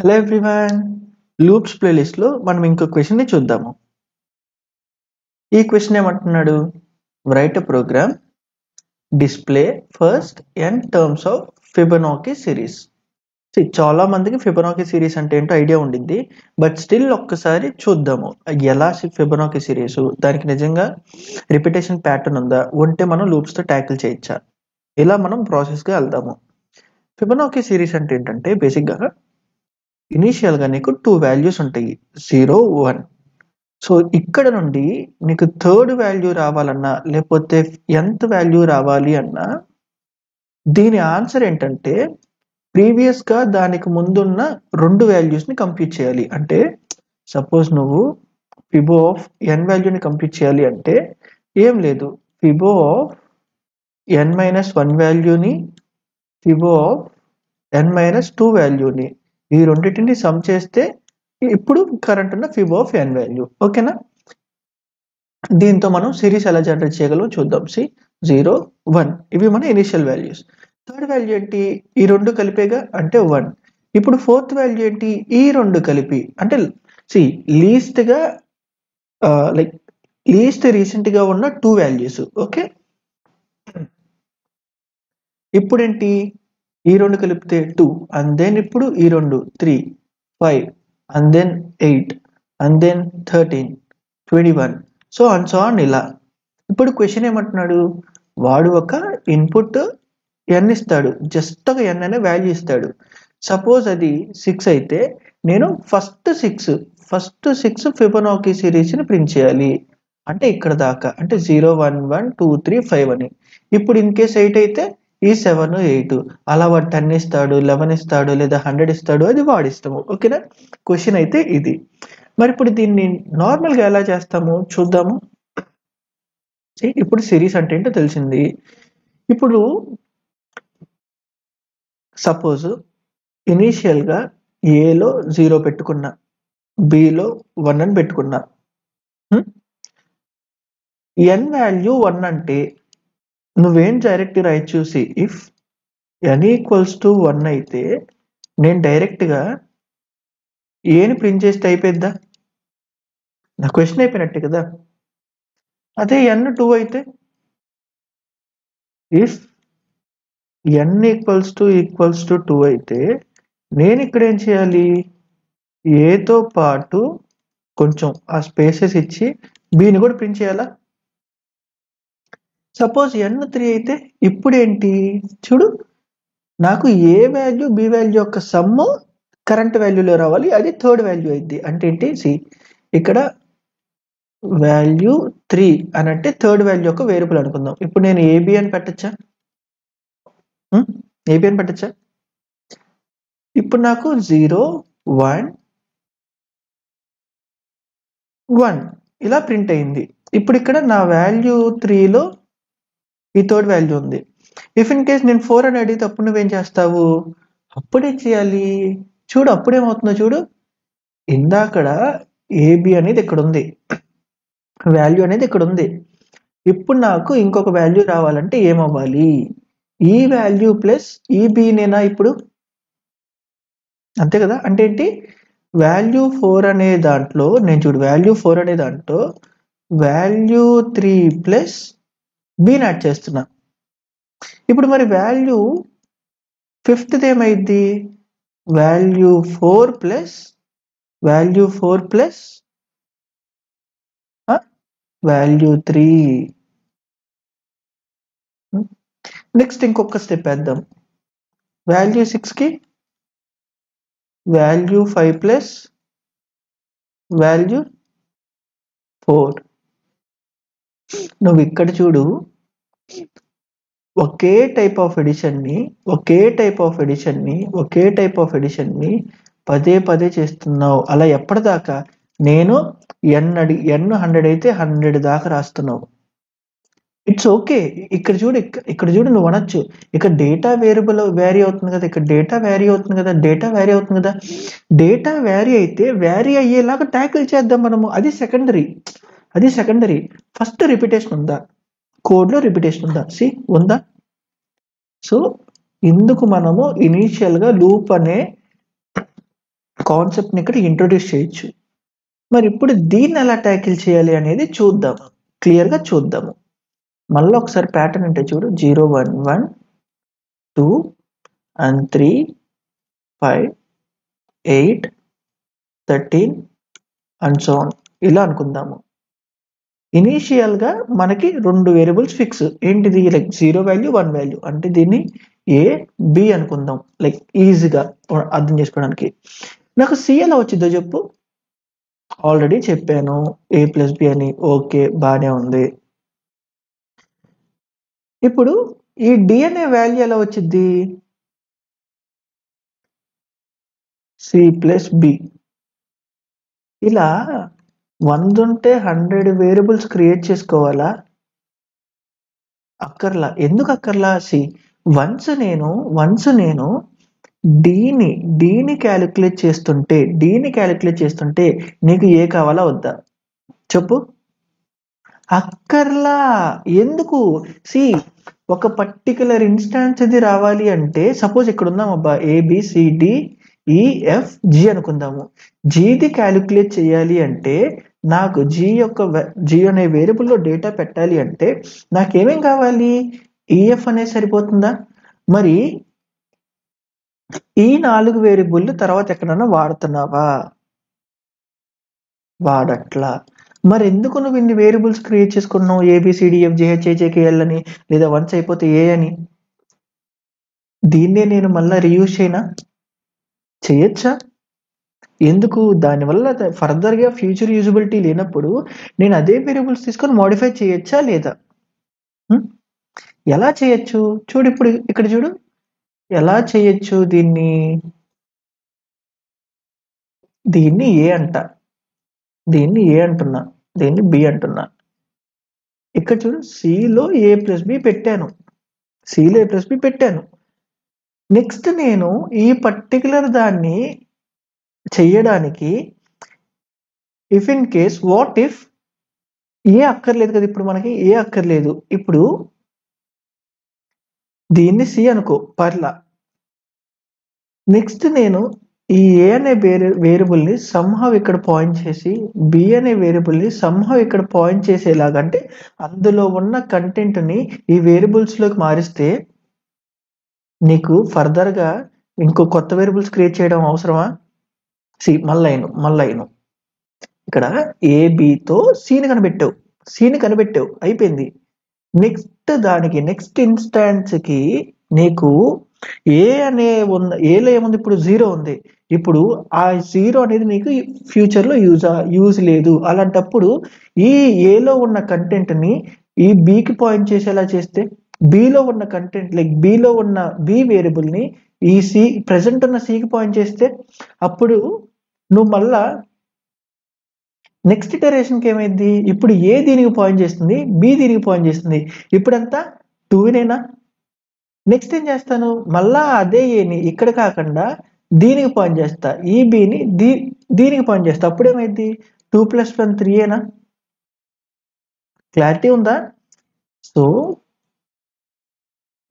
Hello everyone, loops ప్లేలిస్ట్లో మనం ఇంకో క్వశ్చన్ని చూద్దాము. ఈ క్వశ్చన్ ఏమంటున్నాడు? Write a program display first n terms of Fibonacci series. చాలా మందికి ఫిబొనాకీ సిరీస్ అంటే ఏంటో ఐడియా ఉండింది, బట్ స్టిల్ ఒక్కసారి చూద్దాము ఎలా ఫిబొనాకీ సిరీస్, దానికి నిజంగా రిపిటేషన్ ప్యాటర్న్ ఉందా, ఉంటే మనం లూప్స్తో ట్యాకిల్ చేయొచ్చా, ఇలా మనం ప్రాసెస్గా వెళ్దాము. ఫిబొనాకీ సిరీస్ అంటే ఏంటంటే బేసిక్గా ఇనీషియల్గా నీకు 2 వాల్యూస్ ఉంటాయి, 0, 1. సో ఇక్కడ నుండి నీకు థర్డ్ వాల్యూ రావాలన్నా లేకపోతే nth వాల్యూ రావాలి అన్నా దీని ఆన్సర్ ఏంటంటే ప్రీవియస్గా దానికి ముందున్న 2 వాల్యూస్ని కంప్యూట్ చేయాలి. అంటే సపోజ్ నువ్వు ఫిబో ఆఫ్ n వాల్యూని కంప్యూట్ చేయాలి అంటే ఏం లేదు, ఫిబో ఆఫ్ n-1 వాల్యూని, ఫిబో ఆఫ్ n-2 వాల్యూని, ఈ రెండింటిని సమ్ చేస్తే ఇప్పుడు కరెంట్ ఉన్న ఫిబో ఆఫ్ n వాల్యూ. ఓకేనా? దీంతో మనం సిరీస్ ఎలా జనరేట్ చేయగలం చూద్దాం. 0, 1 ఇవి మన ఇనిషియల్ వాల్యూస్. థర్డ్ వాల్యూ ఏంటి? ఈ రెండు కలిపేగా, అంటే 1. ఇప్పుడు ఫోర్త్ వాల్యూ ఏంటి? ఈ రెండు కలిపి, అంటే లీస్ట్గా లీస్ట్ రీసెంట్గా ఉన్న 2 వాల్యూస్. ఓకే, ఇప్పుడు ఏంటి? ఈ రెండు కలిపితే 2, అండ్ దెన్ ఇప్పుడు ఈ రెండు 3, 5, and then 8, and then 13, 21, so on ఇలా. ఇప్పుడు క్వశ్చన్ ఏమంటున్నాడు? వాడు ఒక ఇన్పుట్ n ఇస్తాడు, జస్ట్ ఒక n అనే వాల్యూ ఇస్తాడు. సపోజ్ అది 6 అయితే నేను ఫస్ట్ 6 ఫిబొనాకీ సిరీస్ని ప్రింట్ చేయాలి, అంటే ఇక్కడ దాకా, అంటే 0, 1, 1, 2, 3, 5 అని. ఇప్పుడు ఇన్ కేస్ 8 అయితే ఈ 7, 8 అలా వాడు 10 ఇస్తాడు, 11 ఇస్తాడు, లేదా 100 ఇస్తాడు, అది వాడి ఇష్టము. ఓకేనా? క్వశ్చన్ అయితే ఇది. మరి ఇప్పుడు దీన్ని నార్మల్గా ఎలా చేస్తాము చూద్దాము. ఇప్పుడు సిరీస్ అంటే ఏంటో తెలిసింది. ఇప్పుడు సపోజ్ ఇనీషియల్గా ఏలో 0 పెట్టుకున్నా, బిలో 1 అని పెట్టుకున్నా, n వాల్యూ 1 అంటే నువ్వేం డైరెక్ట్ రాయి చూసి, ఇఫ్ n ఈక్వల్స్ టు 1 అయితే నేను డైరెక్ట్గా ఏని ప్రింట్ చేస్తే అయిపోద్దా? నా క్వశ్చన్ అయిపోయినట్టే కదా. అదే n 2 అయితే, ఇఫ్ n ఈక్వల్స్ టు 2 అయితే నేను ఇక్కడ ఏం చేయాలి? ఏతో పాటు కొంచెం ఆ స్పేసెస్ ఇచ్చి బిని కూడా ప్రింట్ చేయాలా? సపోజ్ n 3 అయితే ఇప్పుడు ఏంటి చూడు, నాకు ఏ వాల్యూ బి వాల్యూ యొక్క సమ్ కరెంట్ వాల్యూలో రావాలి, అది థర్డ్ వాల్యూ అయింది. అంటే ఏంటి? ఇక్కడ వాల్యూ 3 అని అంటే థర్డ్ వాల్యూ యొక్క వేరియబుల్ అనుకుందాం. ఇప్పుడు నేను ఏబి అని పెట్టచ్చా? ఏబి అని పెట్టచ్చా? ఇప్పుడు నాకు 0, 1, 1 ఇలా ప్రింట్ అయింది. ఇప్పుడు ఇక్కడ నా వాల్యూ 3లో ఈ థర్డ్ వాల్యూ ఉంది. ఇఫ్ ఇన్ కేస్ నేను 4 అని అడిగితే అప్పుడు నువ్వేం చేస్తావు? అప్పుడేం చేయాలి చూడు, అప్పుడేమవుతుందో చూడు. ఇందాకడ ఏబి అనేది ఇక్కడ ఉంది, వాల్యూ అనేది ఇక్కడ ఉంది. ఇప్పుడు నాకు ఇంకొక వాల్యూ రావాలంటే ఏమవ్వాలి? ఈ వాల్యూ ప్లస్ ఈ బినేనా ఇప్పుడు, అంతే కదా. అంటే ఏంటి? వాల్యూ 4 అనే దాంట్లో నేను చూడు, వాల్యూ 4 అనే దాంట్లో వాల్యూ 3 ప్లస్ బిని యాడ్ చేస్తున్నా. ఇప్పుడు మరి వాల్యూ 5th ఏమైంది? Value 4 plus value 3. నెక్స్ట్ ఇంకొక స్టెప్ వేద్దాం. వాల్యూ 6కి వాల్యూ 5 ప్లస్ వాల్యూ 4. నువ్వు ఇక్కడ చూడు, ఒకే టైప్ ఆఫ్ ఎడిషన్ని పదే పదే చేస్తున్నావు. అలా ఎప్పటిదాకా? నేను n 100 అయితే 100 దాకా రాస్తున్నావు. It's okay. ఇక్కడ చూడు నువ్వు అనొచ్చు, ఇక్కడ డేటా వేరియబుల్ వ్యారీ అవుతుంది కదా, డేటా వ్యారీ అవుతుంది కదా. డేటా వ్యారీ అయితే వ్యారీ అయ్యేలాగా ట్యాకిల్ చేద్దాం మనము, అది సెకండరీ. ఫస్ట్ రిపిటేషన్ ఉందా? కోడ్లో రిపిటేషన్ ఉందా? ఉందా? సో ఇందుకు మనము ఇనీషియల్గా లూప్ అనే కాన్సెప్ట్ని ఇక్కడ ఇంట్రొడ్యూస్ చేయొచ్చు. మరి ఇప్పుడు దీన్ని ఎలా ట్యాకిల్ చేయాలి అనేది చూద్దాం, క్లియర్గా చూద్దాము. మళ్ళీ ఒకసారి ప్యాటర్న్ అంటే చూడు, 0 1 1 2 and 3 5 8 13 and so on ఇలా అనుకుందాము. ఇనీషియల్ గా మనకి 2 వేరియబుల్స్ ఫిక్స్, ఏంటిది లైక్ 0 వాల్యూ 1 వాల్యూ, అంటే దీన్ని ఏ బి అనుకుందాం, లైక్ ఈజీగా అర్థం చేసుకోవడానికి. నాకు సి ఎలా వచ్చిందో చెప్పు. ఆల్రెడీ చెప్పాను ఏ ప్లస్ బి అని, ఓకే బానే ఉంది. ఇప్పుడు ఈ డి అనే వాల్యూ ఎలా వచ్చింది, సి ప్లస్ బి. ఇలా 100 ఉంటే 100 వేరియబుల్స్ క్రియేట్ చేసుకోవాలా? అక్కర్లా. ఎందుకు అక్కర్లా? సి వన్స్ నేను డీని క్యాలిక్యులేట్ చేస్తుంటే నీకు ఏ కావాలా వద్దా చెప్పు? అక్కర్లా. ఎందుకు? సి ఒక పర్టికులర్ ఇన్స్టాన్స్ ఇది రావాలి అంటే, సపోజ్ ఇక్కడ ఉందాం అబ్బా, ABCDEFG అనుకుందాము. జీది క్యాలిక్యులేట్ చేయాలి అంటే, నాకు జీ అనే వేరియబుల్లో డేటా పెట్టాలి అంటే నాకేమేం కావాలి? ఈఎఫ్ అనేది సరిపోతుందా? మరి ఈ 4 వేరియబుల్ తర్వాత ఎక్కడన్నా వాడుతున్నావా? వాడట్లా. మరి ఎందుకు నువ్వు ఇన్ని వేరియబుల్స్ క్రియేట్ చేసుకున్నావు, ABCDFGHIJKL అని, లేదా వన్స్ అయిపోతే ఏ అని? దీన్నే నేను మళ్ళీ రీయూజ్ చేయొచ్చా? ఎందుకు? దానివల్ల ఫర్దర్గా ఫ్యూచర్ యూజబిలిటీ లేనప్పుడు నేను అదే వేరియబుల్స్ తీసుకొని మోడిఫై చేయొచ్చా లేదా? ఎలా చేయొచ్చు చూడు, ఇప్పుడు ఇక్కడ చూడు ఎలా చేయొచ్చు. దీన్ని ఏ అంట, దీన్ని ఏ అంటున్నా, దీన్ని బి అంటున్నా. ఇక్కడ చూడు, సిలో ఏ ప్లస్ బి పెట్టాను, నెక్స్ట్ నేను ఈ పర్టికులర్ దాన్ని చెయ్యడానికి if in case what if A అక్కర్లేదు కదా, ఇప్పుడు మనకి ఏ అక్కర్లేదు, ఇప్పుడు దీన్ని సి అనుకో పర్లా. నెక్స్ట్ నేను ఈ ఏ అనే వేరియబుల్ ని సంహవ్ ఇక్కడ పాయింట్ చేసి, బి అనే వేరియబుల్ ని సంహవ్ ఇక్కడ పాయింట్ చేసేలాగంటే అందులో ఉన్న కంటెంట్ ని ఈ వేరియబుల్స్ లోకి మారిస్తే నీకు ఫర్దర్ గా ఇంకో కొత్త వేరియబుల్స్ క్రియేట్ చేయడం అవసరమా? సి మళ్ళీ ఇక్కడ ఏబితో సిని కనిపెట్టావు, అయిపోయింది. నెక్స్ట్ ఇన్స్టాన్స్ కి నీకు ఏ అనే ఏలో ఏముంది, ఇప్పుడు 0 ఉంది. ఇప్పుడు ఆ 0 అనేది నీకు ఫ్యూచర్ లో యూజ్ లేదు. అలాంటప్పుడు ఈ ఏలో ఉన్న కంటెంట్ ని ఈ బికి పాయింట్ చేసేలా చేస్తే, బిలో ఉన్న కంటెంట్ లైక్ బిలో ఉన్న బి వేరియబుల్ ని ఈ సి ప్రెసెంట్ ఉన్న సికి పాయింట్ చేస్తే, అప్పుడు నువ్వు మళ్ళా నెక్స్ట్ ఇటరేషన్కి ఏమైంది, ఇప్పుడు ఏ దీనికి పాయింట్ చేస్తుంది, బి దీనికి పాయింట్ చేస్తుంది. ఇప్పుడంతా 2నేనా? నెక్స్ట్ ఏం చేస్తాను, మళ్ళా అదే ఏని ఇక్కడ కాకుండా దీనికి పాయింట్ చేస్తా, ఈ బిని దీనికి పాయింట్ చేస్తా. అప్పుడు ఏమైంది, 2 + 1 3ఏనా? క్లారిటీ ఉందా? సో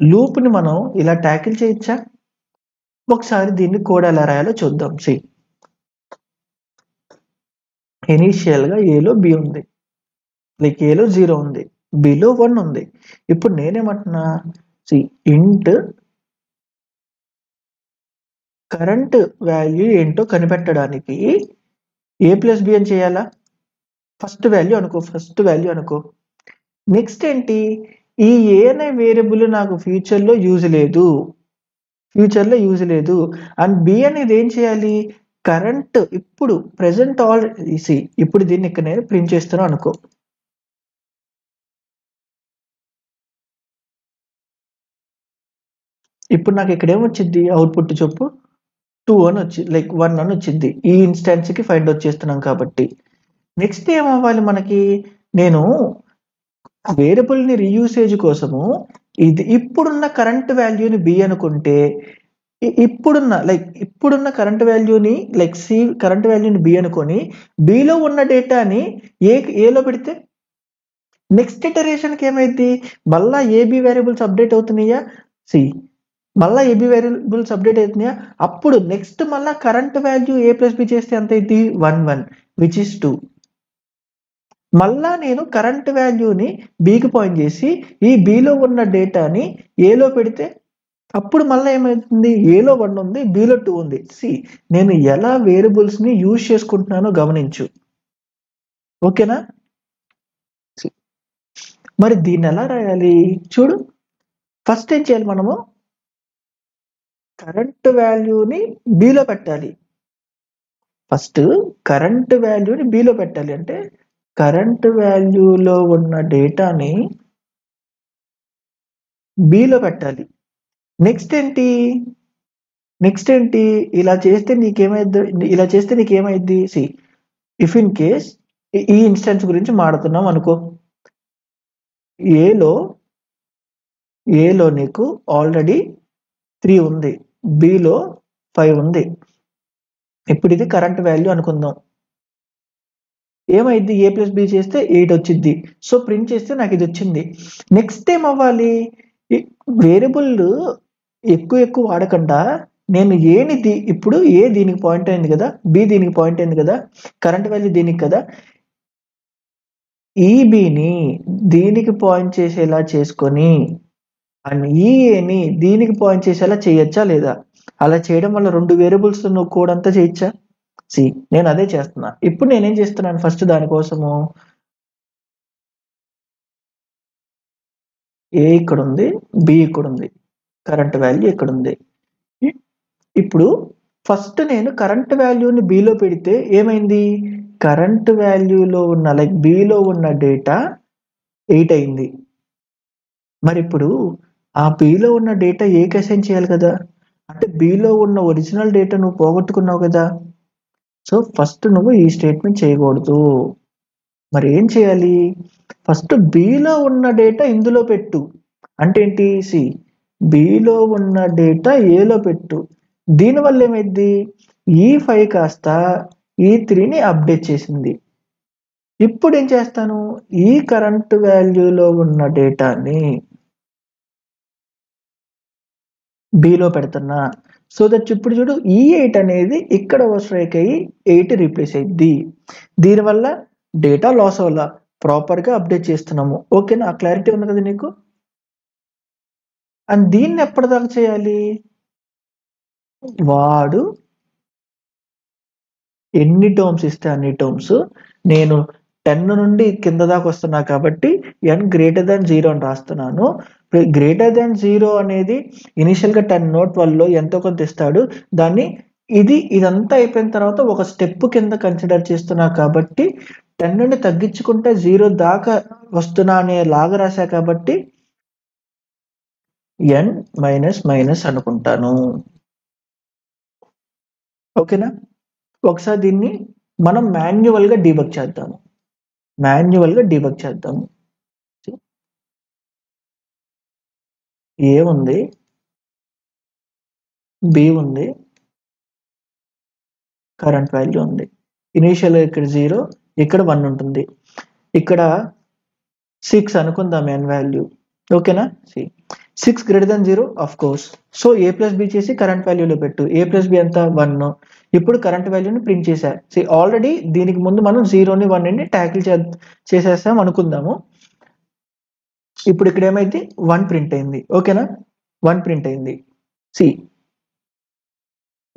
లూప్ని మనం ఇలా ట్యాకిల్ చేయొచ్చా? ఒకసారి దీన్ని కోడ్ ఎలా రాయాలో చూద్దాం. సి ఇనీషియల్ గా ఏలో బి ఉంది, లైక్ ఏలో 0 ఉంది, బిలో 1 ఉంది. ఇప్పుడు నేనేమంటున్నా, సి ఇంట్ కరెంట్ వాల్యూ ఏంటో కనిపెట్టడానికి ఏ ప్లస్ బి అని చేయాలా? ఫస్ట్ వాల్యూ అనుకో. నెక్స్ట్ ఏంటి, ఈ ఏ అనే వేరియబుల్ నాకు ఫ్యూచర్లో యూజ్ లేదు అండ్ బి అనేది ఏం చేయాలి, కరెంట్ ఇప్పుడు ప్రెసెంట్ ఆల్రెడీ. ఇప్పుడు దీన్ని ఇక్కడ నేను ప్రింట్ చేస్తాను అనుకో. ఇప్పుడు నాకు ఇక్కడ ఏమొచ్చింది, అవుట్పుట్ చెప్పు, 2 అని వచ్చింది, లైక్ 1 అని వచ్చింది. ఈ ఇన్స్టాన్స్ కి ఫైండ్ అవుట్ చేస్తున్నాం కాబట్టి. నెక్స్ట్ ఏమవ్వాలి మనకి, నేను వేరియబుల్ ని రీయూసేజ్ కోసము ఇప్పుడున్న కరెంట్ వాల్యూని బి అనుకుంటే, ఇప్పుడున్న కరెంట్ వాల్యూని సి కరెంట్ వాల్యూని బి అనుకొని బిలో ఉన్న డేటాని ఏలో పెడితే నెక్స్ట్ ఇటరేషన్కి ఏమైంది, మళ్ళా ఏబి వేరియబుల్స్ అప్డేట్ అవుతున్నాయా? సి మళ్ళీ ఏబి వేరియబుల్స్ అప్డేట్ అవుతున్నాయా? అప్పుడు నెక్స్ట్ మళ్ళీ కరెంట్ వాల్యూ ఏ ప్లస్ బి చేస్తే ఎంత అయింది? 1 1 విచ్ ఇస్ 2. మళ్ళా నేను కరెంట్ వాల్యూని బికి పాయింట్ చేసి ఈ బిలో ఉన్న డేటాని ఏలో పెడితే అప్పుడు మళ్ళీ ఏమవుతుంది? ఏలో 1 ఉంది, బిలో 2 ఉంది. సి నేను ఎలా వేరియబుల్స్ని యూజ్ చేసుకుంటున్నానో గమనించు. ఓకేనా? మరి దీన్ని ఎలా రాయాలి చూడు. ఫస్ట్ ఏం చేయాలి? మనము కరెంట్ వాల్యూని బిలో పెట్టాలి. ఫస్ట్ కరెంట్ వాల్యూని బిలో పెట్టాలి అంటే కరెంట్ వాల్యూలో ఉన్న డేటాని బిలో పెట్టాలి. నెక్స్ట్ ఏంటి? ఇలా చేస్తే నీకేమైద్ది? సి ఇఫ్ ఇన్ కేస్ ఈ ఇన్స్టెన్స్ గురించి మాడుతున్నాం అనుకో. ఏలో నీకు ఆల్రెడీ 3 ఉంది, బిలో 5 ఉంది. ఇప్పుడు ఇది కరెంట్ వాల్యూ అనుకుందాం. ఏమైంది? ఏ ప్లస్ బి చేస్తే 8 వచ్చింది. సో ప్రింట్ చేస్తే నాకు ఇది వచ్చింది. నెక్స్ట్ ఏం అవ్వాలి? వేరియబుల్ ఎక్కువ వాడకుండా నేను ఇప్పుడు ఏ దీనికి పాయింట్ అయింది కదా, బి దీనికి పాయింట్ అయింది కదా, కరెంట్ వాల్యూ దీనికి కదా, ఈ బిని దీనికి పాయింట్ చేసేలా చేసుకొని అండ్ ఈ ఏని దీనికి పాయింట్ చేసేలా చేయొచ్చా లేదా? అలా చేయడం వల్ల 2 వేరియబుల్స్ నువ్వు కోడ్ అంతా చేయొచ్చా? సి నేను అదే చేస్తున్నా. ఇప్పుడు నేనేం చేస్తున్నాను? ఫస్ట్ దానికోసము ఏ ఇక్కడ ఉంది, బి ఇక్కడ ఉంది, కరెంట్ వాల్యూ ఇక్కడ ఉంది. ఇప్పుడు ఫస్ట్ నేను కరెంట్ వాల్యూని బిలో పెడితే ఏమైంది? కరెంట్ వాల్యూలో ఉన్న బిలో ఉన్న డేటా 8 అయింది. మరి ఇప్పుడు ఆ బిలో ఉన్న డేటా ఏకి అసైన్ చేయాలి కదా, అంటే బిలో ఉన్న ఒరిజినల్ డేటా నువ్వు పోగొట్టుకున్నావు కదా. సో ఫస్ట్ నువ్వు ఈ స్టేట్మెంట్ చేయకూడదు. మరి ఏం చేయాలి? ఫస్ట్ బిలో ఉన్న డేటా ఇందులో పెట్టు. అంటే ఏంటి? సి బిలో ఉన్న డేటా ఏలో పెట్టు. దీనివల్ల ఏమైంది? ఈ 5 కాస్త ఈ 3ని అప్డేట్ చేసింది. ఇప్పుడు ఏం చేస్తాను? ఈ కరెంట్ వాల్యూలో ఉన్న డేటాని బిలో పెడుతున్నా. సో దట్ ఇప్పుడు చూడు, ఈ 8 అనేది ఇక్కడ స్ట్రైక్ అయ్యి 8 రీప్లేస్ అయింది. దీనివల్ల డేటా లాస్ వల్ల ప్రాపర్గా అప్డేట్ చేస్తున్నాము. ఓకేనా? క్లారిటీ ఉంది కదా నీకు? అండ్ దీన్ని ఎప్పటిదాకా చేయాలి? వాడు ఎన్ని టర్మ్స్ ఇస్తే అన్ని టర్మ్స్. నేను 10 నుండి కింద దాకా వస్తున్నా కాబట్టి n గ్రేటర్ దాన్ 0 అని రాస్తున్నాను. గ్రేటర్ దాన్ 0 అనేది ఇనిషియల్గా 10 నోట్ 12లో ఎంతో కొంత ఇస్తాడు. దాన్ని ఇదంతా అయిపోయిన తర్వాత ఒక స్టెప్ కింద కన్సిడర్ చేస్తున్నా కాబట్టి 10 నుండి తగ్గించుకుంటే 0 దాకా వస్తున్నా అనే లాగా రాశా కాబట్టి n మైనస్ అనుకుంటాను. ఓకేనా? ఒకసారి దీన్ని మనం మాన్యువల్గా డీబగ్ చేద్దాము. ఏ ఉంది, బి ఉంది, కరెంట్ వాల్యూ ఉంది. ఇనీషియల్ ఇక్కడ 0, ఇక్కడ 1 ఉంటుంది. ఇక్కడ 6 అనుకుందాం n వాల్యూ. ఓకేనా? 6 greater than 0 of course. So A plus B చేసి కరెంట్ వాల్యూలో పెట్టు. ఏ ప్లస్ బి ఎంత? 1. ఇప్పుడు కరెంట్ వాల్యూని ప్రింట్ చేశా. ఆల్రెడీ దీనికి ముందు మనం 0ని 1ని ట్యాకిల్ చేసేస్తాం అనుకుందాము. ఇప్పుడు ఇక్కడ ఏమైంది? 1 ప్రింట్ అయింది. ఓకేనా? 1 ప్రింట్ అయింది.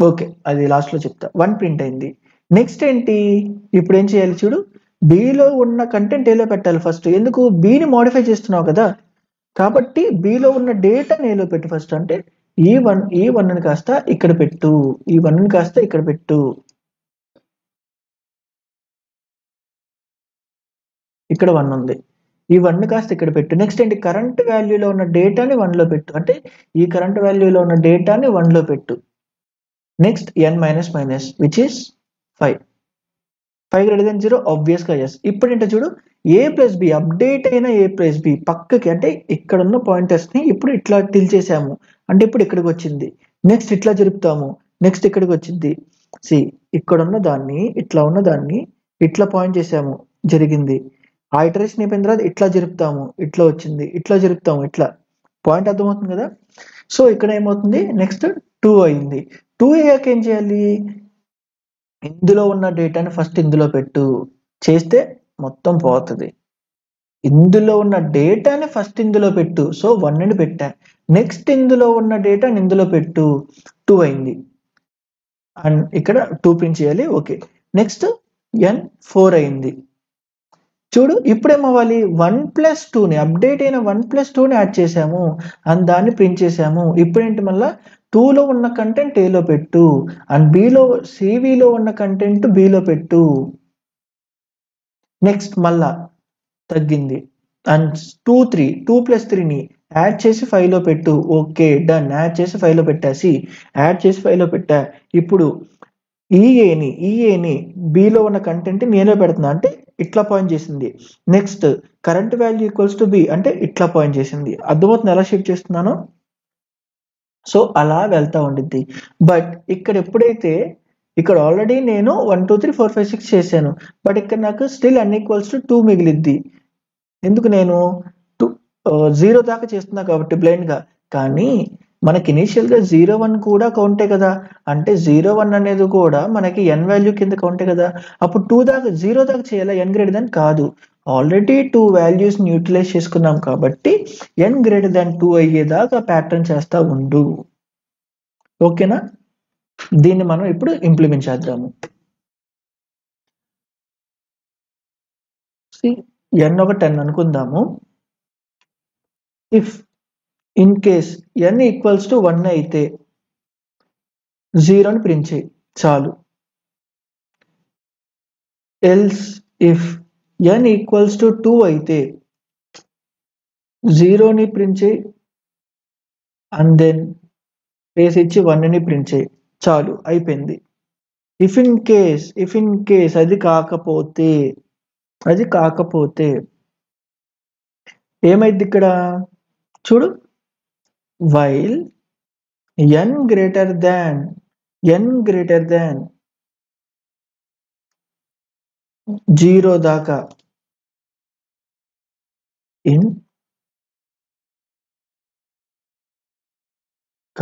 ఓకే, అది లాస్ట్లో చెప్తా. 1 ప్రింట్ అయింది. నెక్స్ట్ ఏంటి? ఇప్పుడు ఏం చేయాలి చూడు, బిలో ఉన్న కంటెంట్ ఏలో పెట్టాలి ఫస్ట్. ఎందుకు? బిని మోడిఫై చేస్తున్నావు కదా, కాబట్టి బిలో ఉన్న డేటాని ఏలో పెట్టు ఫస్ట్. అంటే ఈ 1ని కాస్త ఇక్కడ పెట్టు, ఈ 1ని కాస్త ఇక్కడ పెట్టు. ఇక్కడ 1 ఉంది, ఈ 1ని కాస్త ఇక్కడ పెట్టు. నెక్స్ట్ ఏంటి? కరెంట్ వాల్యూలో ఉన్న డేటాని 1లో పెట్టు. అంటే ఈ కరెంట్ వాల్యూలో ఉన్న డేటాని 1లో పెట్టు. Next n minus which is 5. 5 greater than 0 ఆబ్వియస్గా ఎస్. ఇప్పుడు ఏంటో చూడు, ఏ ప్లస్ బి అప్డేట్ అయిన ఏ ప్లస్ బి పక్కకి, అంటే ఇక్కడ ఉన్న పాయింటర్స్ని ఇప్పుడు ఇట్లా టిల్ చేసాము అంటే ఇప్పుడు ఇక్కడికి వచ్చింది. నెక్స్ట్ ఇట్లా జరుపుతాము, నెక్స్ట్ ఇక్కడికి వచ్చింది. ఇక్కడ ఉన్న దాన్ని ఇట్లా పాయింట్ చేసాము, జరిగింది. ఆ ఇటరేషన్ అయిపోయిన తర్వాత ఇట్లా జరుపుతాము, ఇట్లా వచ్చింది, ఇట్లా జరుపుతాము, ఇట్లా. పాయింట్ అర్థమవుతుంది కదా? సో ఇక్కడ ఏమవుతుంది, నెక్స్ట్ 2 అయింది. 2 అయ్యాక ఏం చేయాలి, ఇందులో ఉన్న డేటాని ఫస్ట్ ఇందులో పెట్టు, చేస్తే మొత్తం పోతుంది. ఇందులో ఉన్న డేటాని ఫస్ట్ ఇందులో పెట్టు, సో 1 అని పెట్టా. నెక్స్ట్ ఇందులో ఉన్న డేటాని ఇందులో పెట్టు, 2 అయింది. అండ్ ఇక్కడ 2 ప్రింట్ చేయాలి. ఓకే, నెక్స్ట్ n 4 అయింది. చూడు ఇప్పుడు ఏమవ్వాలి, 1+2ని అప్డేట్ అయిన 1+2ని యాడ్ చేసాము అండ్ దాన్ని ప్రింట్ చేసాము. ఇప్పుడు ఏంటి, మళ్ళీ 2లో ఉన్న కంటెంట్ ఏలో పెట్టు అండ్ సివిలో ఉన్న కంటెంట్ బిలో పెట్టు. నెక్స్ట్ మళ్ళా తగ్గింది అండ్ 2+3ని యాడ్ చేసి 5లో పెట్టు. ఓకే డన్, యాడ్ చేసి 5లో పెట్టేసి యాడ్ చేసి 5లో పెట్టా. ఇప్పుడు ఈఏని బిలో ఉన్న కంటెంట్ నేనే పెడుతున్నా అంటే ఇట్లా పాయింట్ చేసింది. Next current value equals to be అంటే ఇట్లా పాయింట్ చేసింది. అర్థమవుతుంది ఎలా షిఫ్ట్ చేస్తున్నానో? సో అలా వెళ్తా ఉండిద్ది. బట్ ఇక్కడ ఎప్పుడైతే ఇక్కడ ఆల్రెడీ నేను 1 2 3 4 5 6 చేశాను, బట్ ఇక్కడ నాకు స్టిల్ n ఈక్వల్స్ టు 2 మిగిలిద్ది. ఎందుకు, నేను 0 దాకా చేస్తున్నా కాబట్టి బ్లైండ్గా. కానీ మనకి ఇనీషియల్గా 0 1 కూడా కౌంటే కదా, అంటే 0 1 అనేది కూడా మనకి n వాల్యూ కింద కౌంటే కదా. అప్పుడు 0 దాకా చేయాలా, n గ్రేటర్ దాన్ కాదు. ఆల్రెడీ 2 వాల్యూస్ని యూటిలైజ్ చేసుకున్నాం కాబట్టి n గ్రేటర్ దాన్ 2 అయ్యేదాకా ప్యాటర్న్ చేస్తా ఉండు. ఓకేనా, దీన్ని మనం ఇప్పుడు ఇంప్లిమెంట్ చేద్దాము. n ఒక 10 అనుకుందాము. If in case n equals to 1 అయితే 0ని ప్రింట్ చేయి చాలు. Else if n equals to 2 అయితే 0ని ప్రింట్ చేయి అండ్ దెన్ స్పేస్ ఇచ్చి 1ని ప్రింట్ చేయి చాలు, అయిపోయింది. ఇఫ్ ఇన్ కేస్ అది కాకపోతే ఏమైంది ఇక్కడ చూడు, వైల్ n గ్రేటర్ దాన్ 0 దాకా in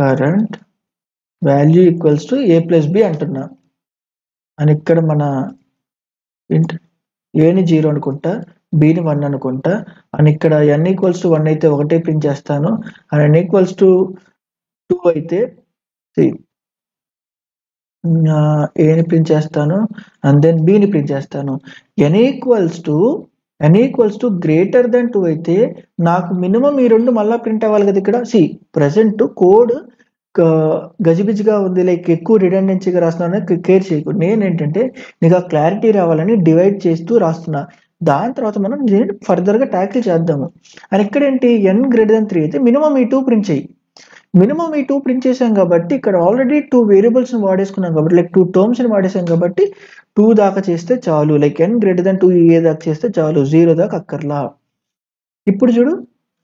current value equals to a plus b అంటున్నా. అని ఇక్కడ మన ఏని 0 అనుకుంటా, బిని 1 అనుకుంటా. అని ఇక్కడ n ఈక్వల్స్ టు 1 అయితే ఒకటే ప్రింట్ చేస్తాను, అండ్ n ఈక్వల్స్ టు 2 అయితే ఏని ప్రింట్ చేస్తాను అండ్ దెన్ బిని ప్రింట్ చేస్తాను. n equals to greater than 2 అయితే నాకు మినిమం ఈ రెండు మళ్ళీ ప్రింట్ అవ్వాలి కదా. ఇక్కడ ప్రజెంట్ కోడ్ గజిబిజిగా ఉంది, లైక్ ఎక్కువ రిడెండెన్సీగా రాస్తున్నాను, కేర్ చేయకు. నేనేంటంటే నీకు ఆ క్లారిటీ రావాలని డివైడ్ చేస్తూ రాస్తున్నా. దాని తర్వాత మనం ఫర్దర్గా ట్యాకిల్ చేద్దాము. అండ్ ఇక్కడ ఏంటి, n గ్రేటర్ దెన్ 3 అయితే మినిమం ఈ 2 ప్రింట్ చేయి. మినిమం ఈ 2 ప్రింట్ చేసాం కాబట్టి ఇక్కడ ఆల్రెడీ 2 వేరియబుల్స్ని వాడేసుకున్నాం కాబట్టి, లైక్ 2 టర్మ్స్ని వాడేసాం కాబట్టి 2 దాకా చేస్తే చాలు. లైక్ n గ్రేటర్ దెన్ 2 ఏ దాకా చేస్తే చాలు, 0 దాకా అక్కర్లా. ఇప్పుడు చూడు,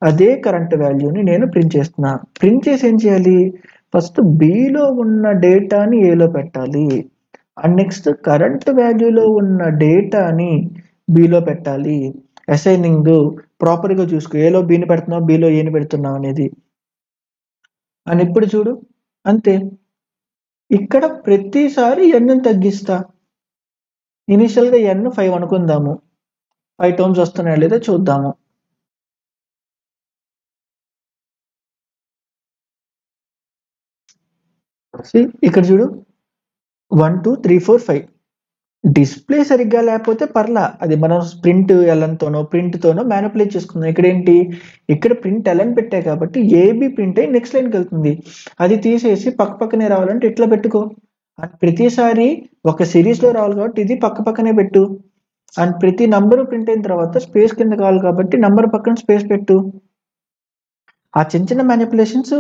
అదే కరెంట్ వాల్యూని నేను ప్రింట్ చేస్తున్నా. ప్రింట్ చేసి ఏం చేయాలి, ఫస్ట్ బిలో ఉన్న డేటాని ఏలో పెట్టాలి అండ్ నెక్స్ట్ కరెంట్ వాల్యూలో ఉన్న డేటాని బిలో పెట్టాలి. అసైనింగ్ ప్రాపర్గా చూసుకో, ఏలో బిని పెడుతున్నావు, బిలో ఏని పెడుతున్నావు అనేది. అని ఇప్పుడు చూడు, అంతే. ఇక్కడ ప్రతిసారి n తగ్గిస్తా. ఇనిషియల్గా n 5 అనుకుందాము, 5 టర్మ్స్ వస్తున్నాయా లేదా చూద్దాము. ఇక్కడ చూడు 1 2 3 4 5. డిస్ప్లే సరిగ్గా లేకపోతే పర్లా, అది మనం ప్రింట్ ఎల్ఎన్తోనో ప్రింట్తోనో మ్యానిపులేట్ చేసుకుందాం. ఇక్కడ ఏంటి, ఇక్కడ ప్రింట్ ఎల్ఎన్ పెట్టా కాబట్టి ఏబి ప్రింట్ అయ్యి నెక్స్ట్ లైన్కి వెళ్తుంది. అది తీసేసి పక్కనే రావాలంటే ఇట్లా పెట్టుకో. అండ్ ప్రతిసారి ఒక సిరీస్లో రావాలి కాబట్టి ఇది పక్కనే పెట్టు. అండ్ ప్రతి నంబరు ప్రింట్ అయిన తర్వాత స్పేస్ కింద కావాలి కాబట్టి నంబర్ పక్కన స్పేస్ పెట్టు. ఆ చిన్న మ్యానిపులేషన్స్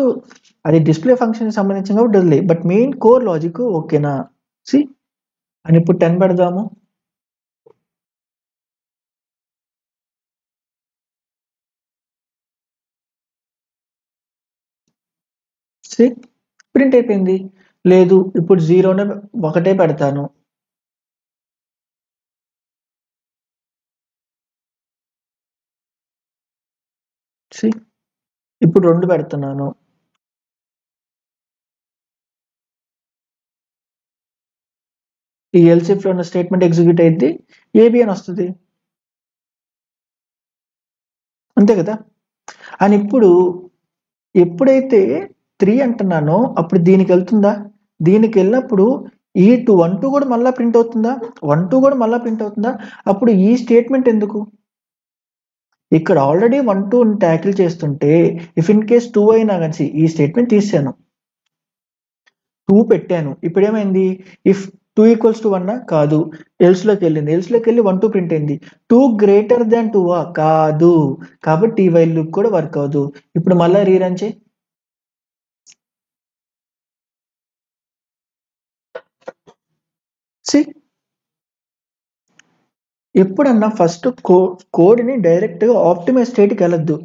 అది డిస్ప్లే ఫంక్షన్ సంబంధించిన కాబట్టి వదిలే, బట్ మెయిన్ కోర్ లాజిక్ ఓకేనా. అని ఇప్పుడు 10 పెడదాము. ప్రింట్ అయిపోయింది. లేదు ఇప్పుడు 0నే ఒకటే పెడతాను. ఇప్పుడు 2 పెడుతున్నాను. ఈ ఎల్స్ ఇఫ్ లో ఉన్న స్టేట్మెంట్ ఎగ్జిక్యూట్ అయింది, ఏబి అని వస్తుంది, అంతే కదా. అని ఇప్పుడు ఎప్పుడైతే 3 అంటున్నానో అప్పుడు దీనికి వెళ్తుందా, దీనికి వెళ్ళినప్పుడు ఈ 1 2 కూడా మళ్ళీ ప్రింట్ అవుతుందా, 1 2 కూడా మళ్ళీ ప్రింట్ అవుతుందా. అప్పుడు ఈ స్టేట్మెంట్ ఎందుకు, ఇక్కడ ఆల్రెడీ 1 2 ట్యాకిల్ చేస్తుంటే ఇఫ్ ఇన్ కేస్ 2 అయినా కానీ ఈ స్టేట్మెంట్ తీసాను, 2 పెట్టాను, ఇప్పుడు ఏమైంది, ఇఫ్ 2 ఈక్వల్స్ టు 1 కాదు, ఎల్స్ లోకి వెళ్ళింది, ఎల్స్ లోకి వెళ్ళి 1 2 ప్రింట్ అయింది, 2 గ్రేటర్ దాన్ 2 కాదు, కాబట్టి ఈ వైల్ లూప్ కూడా వర్క్ అవ్వదు. ఇప్పుడు మళ్ళీ రీరన్ చేయి. సి ఎప్పుడన్నా ఫస్ట్ కోడ్ని డైరెక్ట్గా ఆప్టిమైజ్ స్టేట్కి వెళ్ళొద్దు.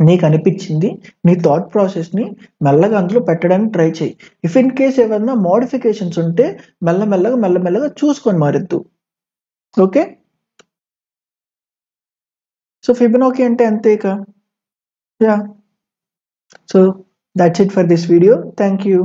నీకు అనిపించింది నీ థాట్ ప్రాసెస్ని మెల్లగా అందులో పెట్టడానికి ట్రై చేయి. ఇఫ్ ఇన్ కేస్ ఏమన్నా మోడిఫికేషన్స్ ఉంటే మెల్లమెల్లగా చూసుకొని మారద్దు. ఓకే, సో ఫిబొనాకీ అంటే అంతేకా. Yeah, so that's it for this video. Thank you.